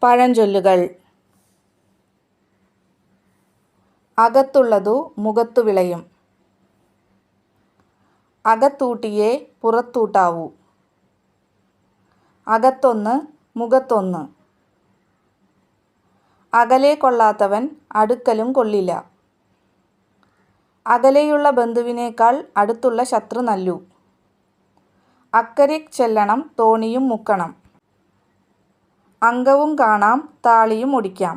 പഴഞ്ചൊല്ലുകൾ. അകത്തുള്ളതു മുഖത്തു വിളയും. അകത്തൂട്ടിയേ പുറത്തൂട്ടാവൂ. അകത്തൊന്ന് മുഖത്തൊന്ന്. അകലെ കൊള്ളാത്തവൻ അടുക്കലും കൊള്ളില്ല. അകലെയുള്ള ബന്ധുവിനേക്കാൾ അടുത്തുള്ള ശത്രു നല്ലു. അക്കരെ ചെല്ലണം തോണിയും മുക്കണം. അങ്കവും കാണാം താളിയും ഒടിക്കാം.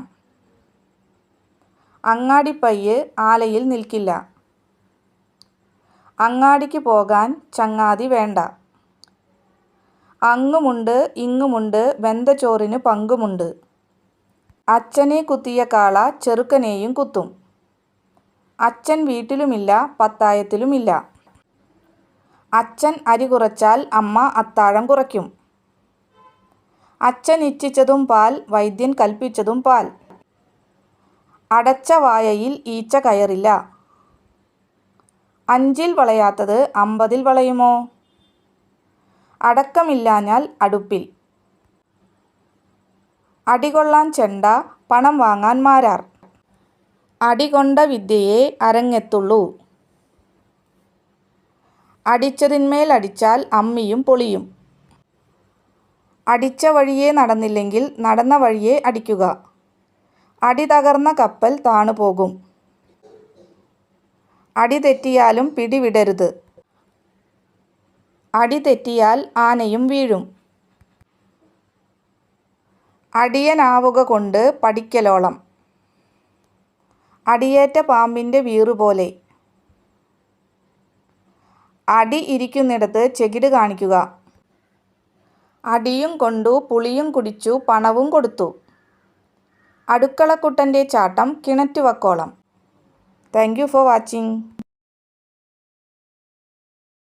അങ്ങാടിപ്പയ്യ് ആലയിൽ നിൽക്കില്ല. അങ്ങാടിക്ക് പോകാൻ ചങ്ങാതി വേണ്ട. അങ്ങുമുണ്ട് ഇങ്ങുമുണ്ട് വെന്ത ചോറിന് പങ്കുമുണ്ട്. അച്ഛനെ കുത്തിയ കാള ചെറുക്കനെയും കുത്തും. അച്ഛൻ വീട്ടിലുമില്ല പത്തായത്തിലുമില്ല. അച്ഛൻ അരി കുറച്ചാൽ അമ്മ അത്താഴം കുറയ്ക്കും. അച്ഛൻ ഇച്ഛിച്ചതും പാൽ വൈദ്യൻ കൽപ്പിച്ചതും പാൽ. അടച്ച വായയിൽ ഈച്ച കയറില്ല. അഞ്ചിൽ വളയാത്തത് അമ്പതിൽ വളയുമോ? അടക്കമില്ലാഞ്ഞാൽ അടുപ്പിൽ. അടികൊള്ളാൻ ചെണ്ട പണം വാങ്ങാൻ മാരാർ. അടികൊണ്ട വിദ്യയെ അരങ്ങെത്തുള്ളൂ. അടിച്ചതിന്മേൽ അടിച്ചാൽ അമ്മിയും പൊളിയും. അടിച്ച വഴിയേ നടന്നില്ലെങ്കിൽ നടന്ന വഴിയേ അടിക്കുക. അടി തകർന്ന കപ്പൽ താണുപോകും. അടി തെറ്റിയാലും പിടിവിടരുത്. അടി തെറ്റിയാൽ ആനയും വീഴും. അടിയനാവുക കൊണ്ട് പഠിക്കലോളം. അടിയേറ്റ പാമ്പിൻ്റെ വീറുപോലെ. അടി ഇരിക്കുന്നിടത്ത് ചെകിട് കാണിക്കുക. അടിയും കൊണ്ടു പുളിയും കുടിച്ചു പണവും കൊടുത്തു. അടുക്കളക്കുട്ടൻ്റെ ചാട്ടം കിണറ്റുവക്കോളം. Thank you for watching.